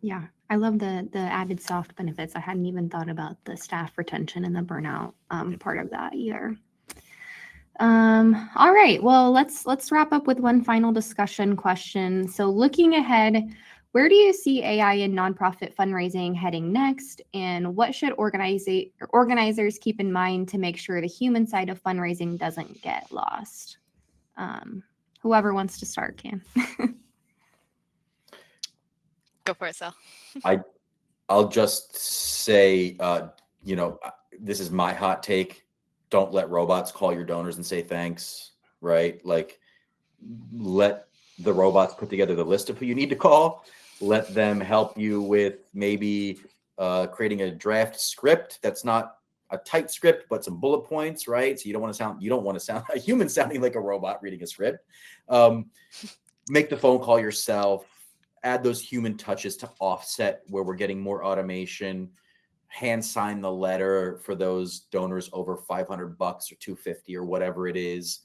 Yeah, I love the added soft benefits. I hadn't even thought about the staff retention and the burnout part of that either. All right, well, let's wrap up with one final discussion question. So looking ahead, where do you see AI in nonprofit fundraising heading next? And what should organizers keep in mind to make sure the human side of fundraising doesn't get lost? Whoever wants to start can. Go for it, Sal. I'll just say, this is my hot take. Don't let robots call your donors and say thanks, right? Like, let the robots put together the list of who you need to call. Let them help you with maybe creating a draft script that's not a tight script, but some bullet points, right? So you don't want to sound a human sounding like a robot reading a script. Make the phone call yourself. Add those human touches to offset where we're getting more automation. Hand sign the letter for those donors over $500 or $250 or whatever it is.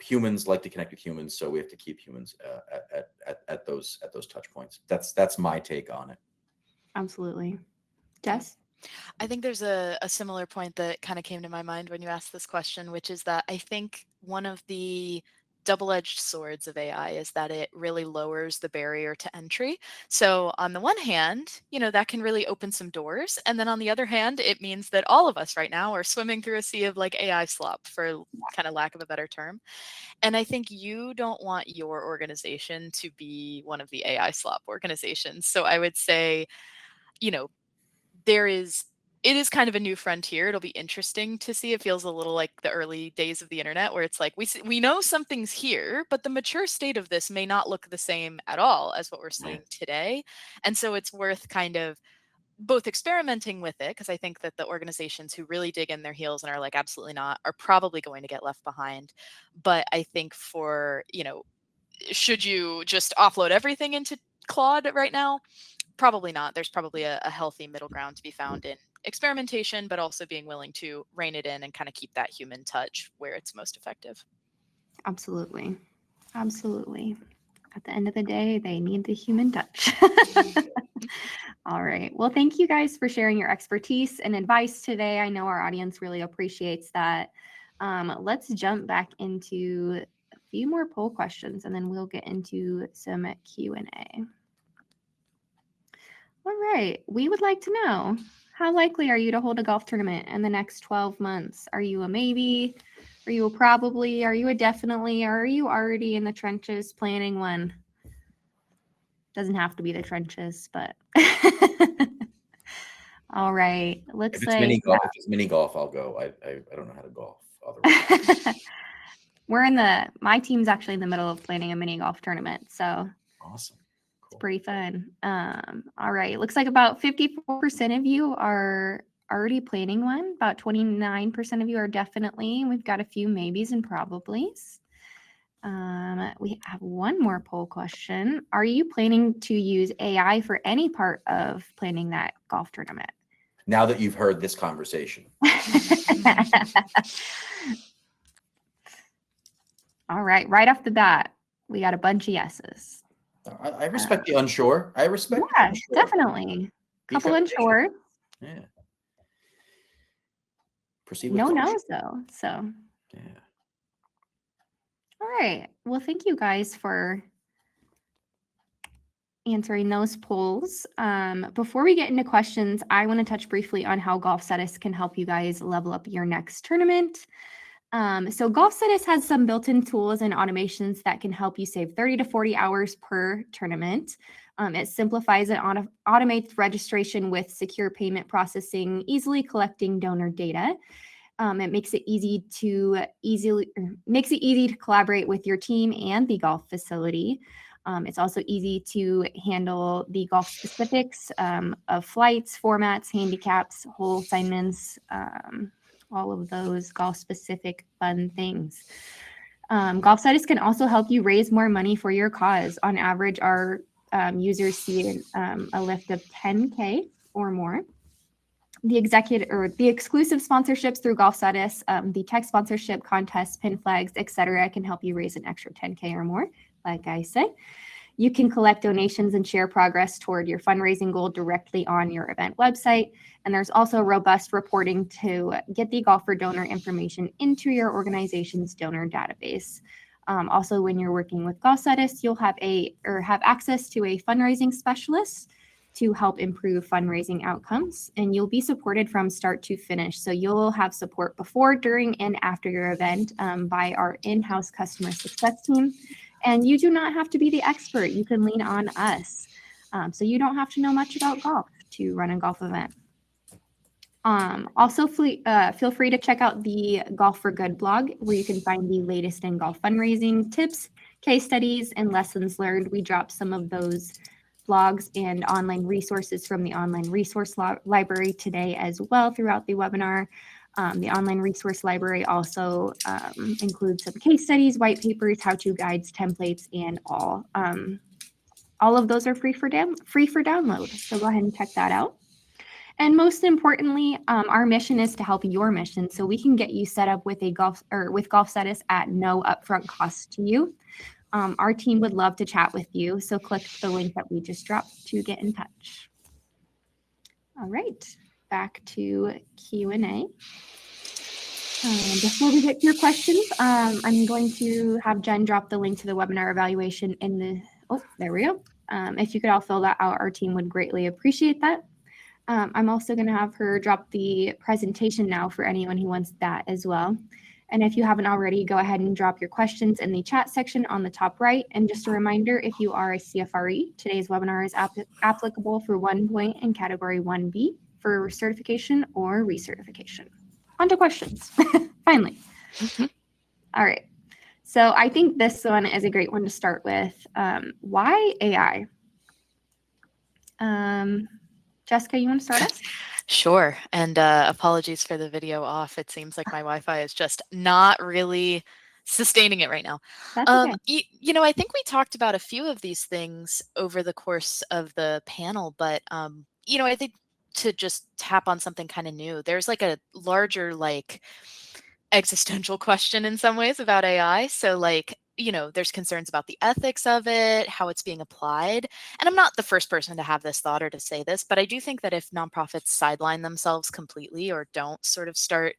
Humans like to connect with humans, so we have to keep humans at those touch points. That's my take on it. Absolutely. Jess? I think there's a similar point that kind of came to my mind when you asked this question, which is that I think one of the double-edged swords of AI is that it really lowers the barrier to entry. So on the one hand, that can really open some doors. And then on the other hand, it means that all of us right now are swimming through a sea of like AI slop, for kind of lack of a better term. And I think you don't want your organization to be one of the AI slop organizations. So I would say, it is kind of a new frontier. It'll be interesting to see. It feels a little like the early days of the internet, where it's like we know something's here, but the mature state of this may not look the same at all as what we're seeing today. And so it's worth kind of both experimenting with it, because I think that the organizations who really dig in their heels and are like, absolutely not, are probably going to get left behind. But I think should you just offload everything into Claude right now? Probably not. There's probably a healthy middle ground to be found in experimentation, but also being willing to rein it in and kind of keep that human touch where it's most effective. Absolutely. Absolutely. At the end of the day, they need the human touch. All right. Well, thank you guys for sharing your expertise and advice today. I know our audience really appreciates that. Let's jump back into a few more poll questions, and then we'll get into some Q&A. All right. We would like to know, how likely are you to hold a golf tournament in the next 12 months? Are you a maybe? Are you a probably? Are you a definitely? Or are you already in the trenches planning one? Doesn't have to be the trenches, but all right. Looks If it's like mini golf, I'll go. I don't know how to golf otherwise. my team's actually in the middle of planning a mini golf tournament, so Awesome. it's pretty fun. All right. Looks like about 54% of you are already planning one. About 29% of you are definitely. We've got a few maybes and probablys. We have one more poll question. Are you planning to use AI for any part of planning that golf tournament? Now that you've heard this conversation. All right. Right off the bat, we got a bunch of yeses. I respect the unsure. I respect. Yeah, the unsure. definitely. Couple unsure. Yeah. Proceed with No caution. no's though. So. Yeah. All right. Well, thank you guys for answering those polls. Before we get into questions, I want to touch briefly on how GolfStatus can help you guys level up your next tournament. So GolfStatus has some built-in tools and automations that can help you save 30 to 40 hours per tournament. It simplifies and automates registration with secure payment processing, easily collecting donor data. It makes it easy to collaborate with your team and the golf facility. It's also easy to handle the golf specifics of flights, formats, handicaps, hole assignments, all of those golf-specific fun things. GolfStatus can also help you raise more money for your cause. On average, our users see a lift of 10K or more. The exclusive sponsorships through GolfStatus, the tech sponsorship, contests, pin flags, etc., can help you raise an extra 10K or more. Like I said, you can collect donations and share progress toward your fundraising goal directly on your event website. And there's also robust reporting to get the golfer donor information into your organization's donor database. Also, when you're working with GolfStatus, you'll have access to a fundraising specialist to help improve fundraising outcomes, and you'll be supported from start to finish. So you'll have support before, during, and after your event by our in-house customer success team. And you do not have to be the expert. You can lean on us. So you don't have to know much about golf to run a golf event. Also, feel free to check out the Golf for Good blog, where you can find the latest in golf fundraising tips, case studies, and lessons learned. We dropped some of those blogs and online resources from the online resource library today as well throughout the webinar. The online resource library also includes some case studies, white papers, how-to guides, templates, and all. All of those are free for download. So go ahead and check that out. And most importantly, our mission is to help your mission, so we can get you set up with GolfStatus at no upfront cost to you. Our team would love to chat with you, so click the link that we just dropped to get in touch. All right, back to Q&A. Before we get to your questions, I'm going to have Jen drop the link to the webinar evaluation in the, there we go. If you could all fill that out, our team would greatly appreciate that. I'm also going to have her drop the presentation now for anyone who wants that as well. And if you haven't already, go ahead and drop your questions in the chat section on the top right. And just a reminder, if you are a CFRE, today's webinar is applicable for 1 point in category 1B for certification or recertification. On to questions, finally. All right. So I think this one is a great one to start with. Why AI? Jessica, you want to start us? Sure. And apologies for the video off. It seems like my Wi-Fi is just not really sustaining it right now. That's okay. You know, I think we talked about a few of these things over the course of the panel, but you know, I think to just tap on something kind of new, there's like a larger like existential question in some ways about AI. So like, you know, there's concerns about the ethics of it, how it's being applied. And I'm not the first person to have this thought or to say this, but I do think that if nonprofits sideline themselves completely or don't sort of start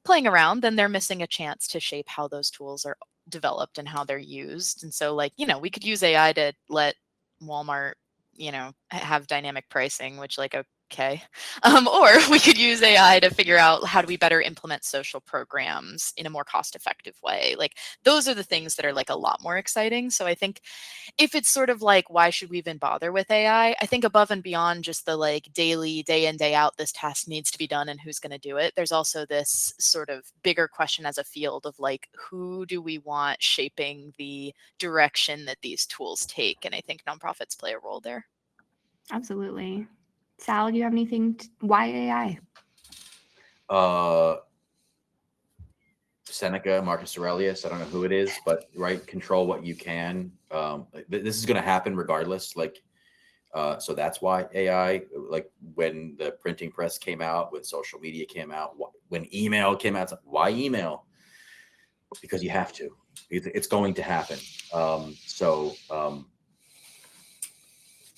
playing around, then they're missing a chance to shape how those tools are developed and how they're used. And so like, you know, we could use AI to let Walmart, you know, have dynamic pricing, which like, okay. Or we could use AI to figure out how do we better implement social programs in a more cost-effective way. Like those are the things that are like a lot more exciting. So I think if it's sort of like, why should we even bother with AI? I think above and beyond just the like daily, day in, day out, this task needs to be done and who's going to do it. There's also this sort of bigger question as a field of like, who do we want shaping the direction that these tools take? And I think nonprofits play a role there. Absolutely. Sal, do you have anything? Why AI? Seneca, Marcus Aurelius, I don't know who it is, but right, control what you can. This is going to happen regardless. Like, so that's why AI, like when the printing press came out, when social media came out, when email came out, it's like, why email? Because you have to. It's going to happen.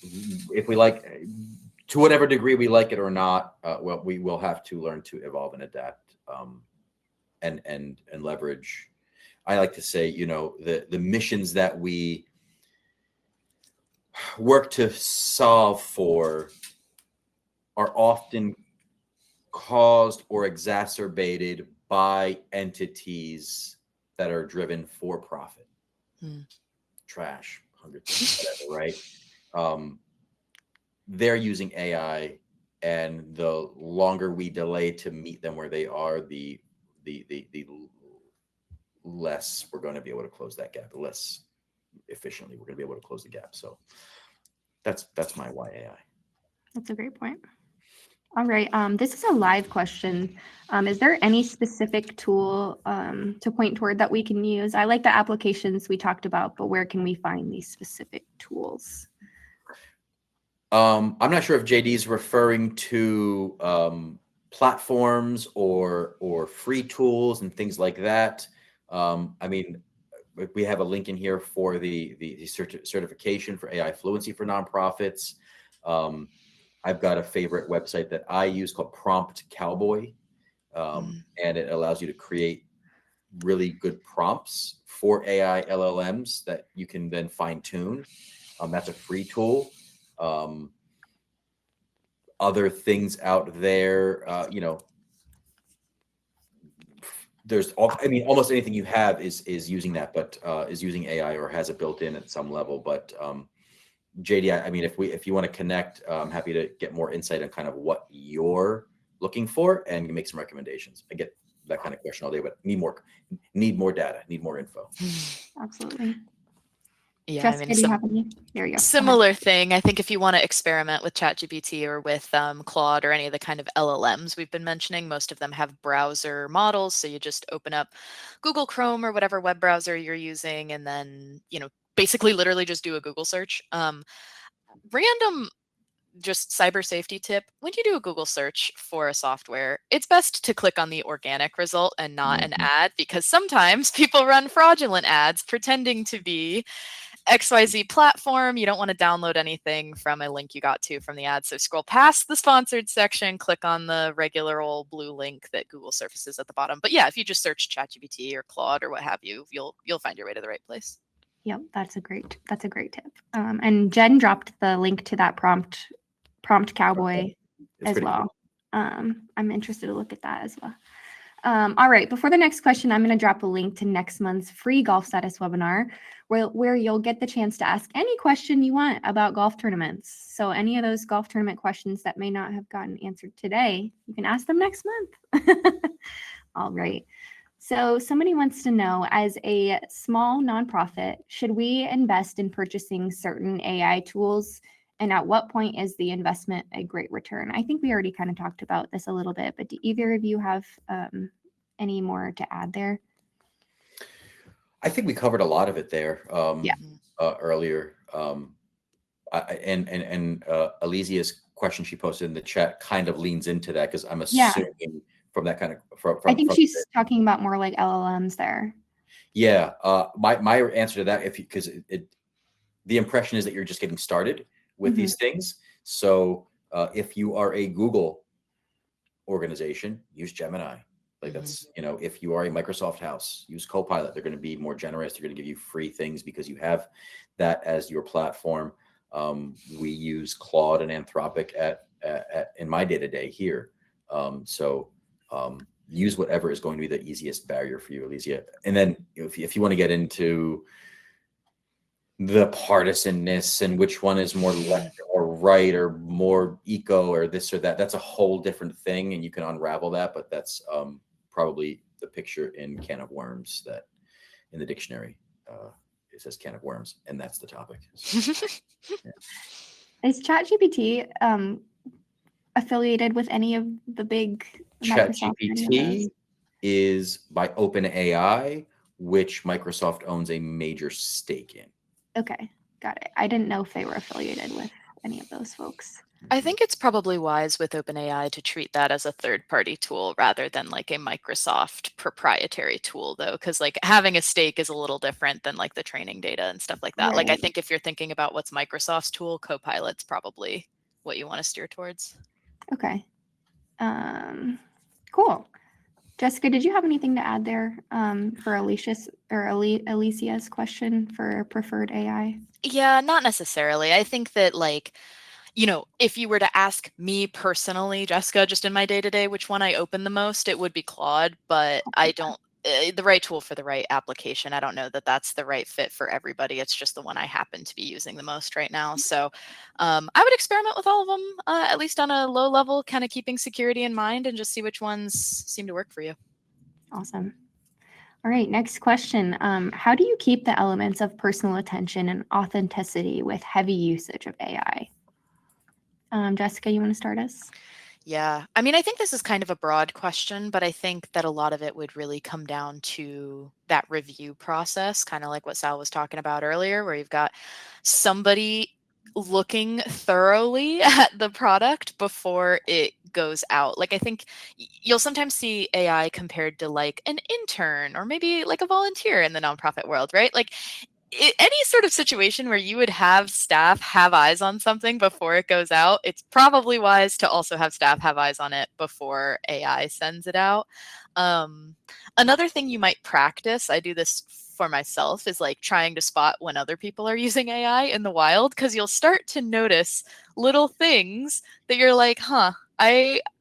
If we like, to whatever degree we like it or not, well, we will have to learn to evolve and adapt, and leverage. I like to say, you know, the missions that we work to solve for are often caused or exacerbated by entities that are driven for profit. Trash, Hunger Games, whatever, right? They're using AI, and the longer we delay to meet them where they are, the less we're going to be able to close that gap, the less efficiently we're going to be able to close the gap. So that's my why AI. That's a great point. All right. This is a live question. Is there any specific tool to point toward that we can use? I like the applications we talked about, but where can we find these specific tools? I'm not sure if JD is referring to platforms or free tools and things like that. I mean, we have a link in here for the certification for AI fluency for nonprofits. I've got a favorite website that I use called Prompt Cowboy, and it allows you to create really good prompts for AI LLMs that you can then fine tune. That's a free tool. Other things out there, you know, there's almost anything you have is using that, but is using AI or has it built in at some level. But JD, I mean, if you want to connect, I'm happy to get more insight on kind of what you're looking for and make some recommendations. I get that kind of question all day, but need more data, need more info. Absolutely. Yeah, Jessica, I mean, do you have any? There you go. Similar thing. I think if you want to experiment with ChatGPT or with Claude or any of the kind of LLMs we've been mentioning, most of them have browser models. So you just open up Google Chrome or whatever web browser you're using, and then, you know, basically literally just do a Google search. Random just cyber safety tip: when you do a Google search for a software, it's best to click on the organic result and not an ad, because sometimes people run fraudulent ads pretending to be XYZ platform. You don't want to download anything from a link you got to from the ad. So scroll past the sponsored section, click on the regular old blue link that Google surfaces at the bottom. But yeah, if you just search ChatGPT or Claude or what have you, you'll find your way to the right place. Yep, that's a great tip. And Jen dropped the link to that prompt cowboy It's as pretty well. cool. I'm interested to look at that as well. All right, before the next question, I'm going to drop a link to next month's free Golf Status webinar where you'll get the chance to ask any question you want about golf tournaments. So any of those golf tournament questions that may not have gotten answered today, you can ask them next month. All right. So somebody wants to know, as a small nonprofit, should we invest in purchasing certain AI tools? And at what point is the investment a great return? I think we already kind of talked about this a little bit, but do either of you have any more to add there? I think we covered a lot of it there Yeah. earlier. And Alicia's question she posted in the chat kind of leans into that, because I'm assuming from that kind of I think she's talking about more like LLMs there. Yeah. My answer to that, because the impression is that you're just getting started with these things. So if you are a Google organization, use Gemini. Like that's, if you are a Microsoft house, use Copilot. They're going to be more generous. They're going to give you free things because you have that as your platform. We use Claude and Anthropic in my day-to-day here. So use whatever is going to be the easiest barrier for you, Alicia. And then if you want to get into the partisanness and which one is more left or right or more eco or this or that, that's a whole different thing, and you can unravel that. But that's probably the picture in Can of Worms, that in the dictionary it says can of worms, and that's the topic. So, yeah. Is ChatGPT affiliated with any of the big Microsoft? ChatGPT is by OpenAI, which Microsoft owns a major stake in. Okay, got it. I didn't know if they were affiliated with any of those folks. I think it's probably wise with OpenAI to treat that as a third-party tool rather than like a Microsoft proprietary tool, though, because like having a stake is a little different than like the training data and stuff like that. Right. Like I think if you're thinking about what's Microsoft's tool, Copilot's probably what you want to steer towards. Okay. Cool. Jessica, did you have anything to add there for Alicia's question for preferred AI? Yeah, not necessarily. I think that like, if you were to ask me personally, Jessica, just in my day-to-day, which one I open the most, it would be Claude, but I don't, the right tool for the right application. I don't know that that's the right fit for everybody. It's just the one I happen to be using the most right now. So I would experiment with all of them, at least on a low level, kind of keeping security in mind and just see which ones seem to work for you. Awesome. All right, next question. How do you keep the elements of personal attention and authenticity with heavy usage of AI? Jessica, you want to start us? Yeah, I mean, I think this is kind of a broad question, but I think that a lot of it would really come down to that review process, kind of like what Sal was talking about earlier, where you've got somebody looking thoroughly at the product before it goes out. Like I think you'll sometimes see AI compared to like an intern or maybe like a volunteer in the nonprofit world, right? Like any sort of situation where you would have staff have eyes on something before it goes out, it's probably wise to also have staff have eyes on it before AI sends it out. Another thing you might practice, I do this for myself, is like trying to spot when other people are using AI in the wild, because you'll start to notice little things that you're like,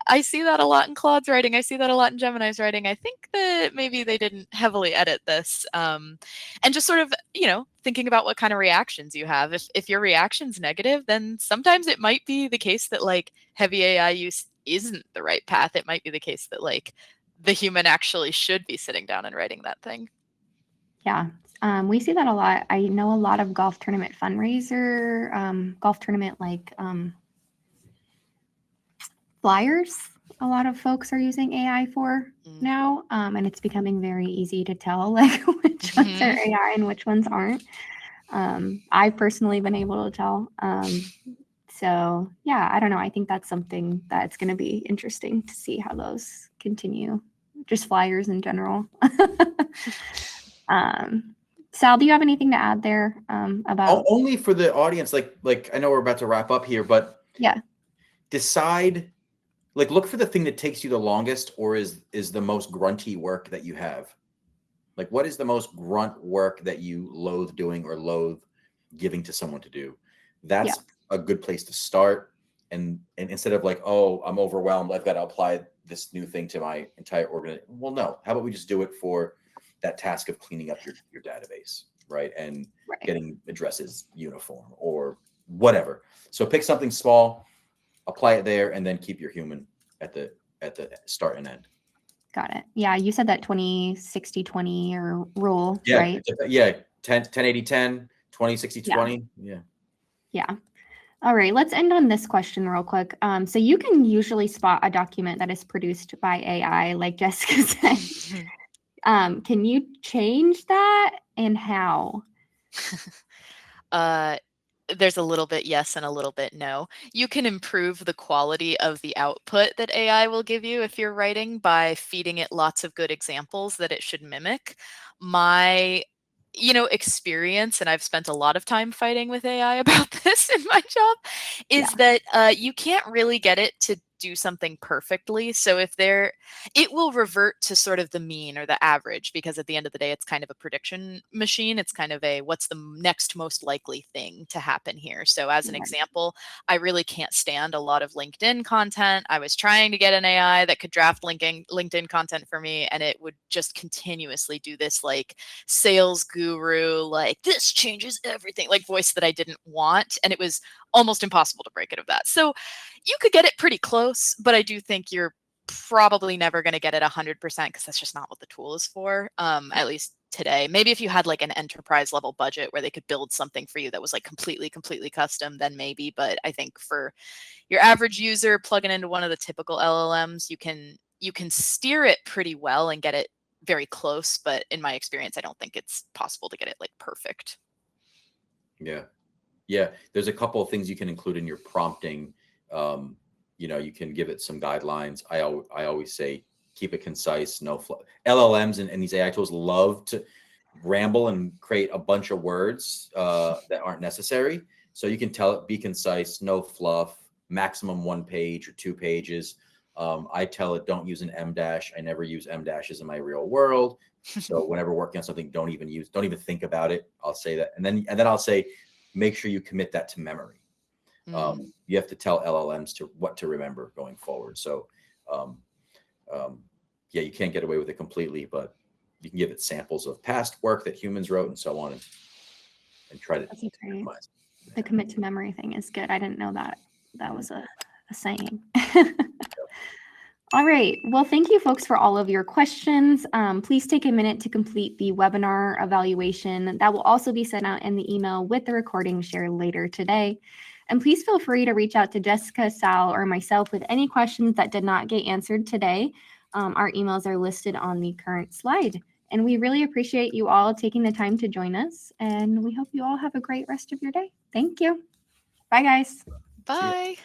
I see that a lot in Claude's writing. I see that a lot in Gemini's writing. I think that maybe they didn't heavily edit this. And just sort of, thinking about what kind of reactions you have. If your reaction's negative, then sometimes it might be the case that like heavy AI use isn't the right path. It might be the case that like the human actually should be sitting down and writing that thing. Yeah, we see that a lot. I know a lot of golf tournament fundraiser, golf tournament like flyers. A lot of folks are using AI for now, and it's becoming very easy to tell like which ones are AI and which ones aren't. I've personally been able to tell. So yeah, I don't know. I think that's something that's going to be interesting to see how those continue. Just flyers in general. Sal, do you have anything to add there about? Only for the audience, like I know we're about to wrap up here, but Yeah. decide, like, look for the thing that takes you the longest or is the most grunty work that you have. Like, what is the most grunt work that you loathe doing or loathe giving to someone to do? That's a good place to start. And instead of like, oh, I'm overwhelmed, I've got to apply this new thing to my entire organization. Well, no, how about we just do it for that task of cleaning up your database, right? And getting addresses uniform or whatever. So pick something small, apply it there, and then keep your human at the start and end. Got it. Yeah, you said that 20-60-20 or rule, Yeah, right? Yeah, 10-80-10, 20-60-20. Yeah. Yeah. All right, let's end on this question real quick. So you can usually spot a document that is produced by AI, like Jessica said. Can you change that, and how? There's a little bit yes and a little bit no. You can improve the quality of the output that AI will give you if you're writing by feeding it lots of good examples that it should mimic. My experience, and I've spent a lot of time fighting with AI about this in my job, is that you can't really get it to do something perfectly. So it will revert to sort of the mean or the average, because at the end of the day, it's kind of a prediction machine. It's kind of what's the next most likely thing to happen here. So as an example, I really can't stand a lot of LinkedIn content. I was trying to get an AI that could draft LinkedIn content for me, and it would just continuously do this like sales guru, like this changes everything, like voice that I didn't want. And it was almost impossible to break it of that. So you could get it pretty close, but I do think you're probably never going to get it 100% because that's just not what the tool is for, at least today. Maybe if you had like an enterprise level budget where they could build something for you that was like completely custom, then maybe. But I think for your average user plugging into one of the typical LLMs, you can steer it pretty well and get it very close. But in my experience, I don't think it's possible to get it like perfect. Yeah. There's a couple of things you can include in your prompting. You can give it some guidelines. I always say, keep it concise, no fluff. LLMs and these AI tools love to ramble and create a bunch of words that aren't necessary. So you can tell it, be concise, no fluff, maximum 1 page or 2 pages. I tell it, don't use an M dash. I never use M dashes in my real world. So whenever working on something, don't even think about it. I'll say that. And then I'll say, make sure you commit that to memory. You have to tell LLMs what to remember going forward. So, you can't get away with it completely, but you can give it samples of past work that humans wrote and so on, and try to minimize. The commit to memory thing is good. I didn't know that was a saying. All right. Well, thank you folks for all of your questions. Please take a minute to complete the webinar evaluation. That will also be sent out in the email with the recording shared later today. And please feel free to reach out to Jessica, Sal, or myself with any questions that did not get answered today. Our emails are listed on the current slide. And we really appreciate you all taking the time to join us. And we hope you all have a great rest of your day. Thank you. Bye, guys. Bye.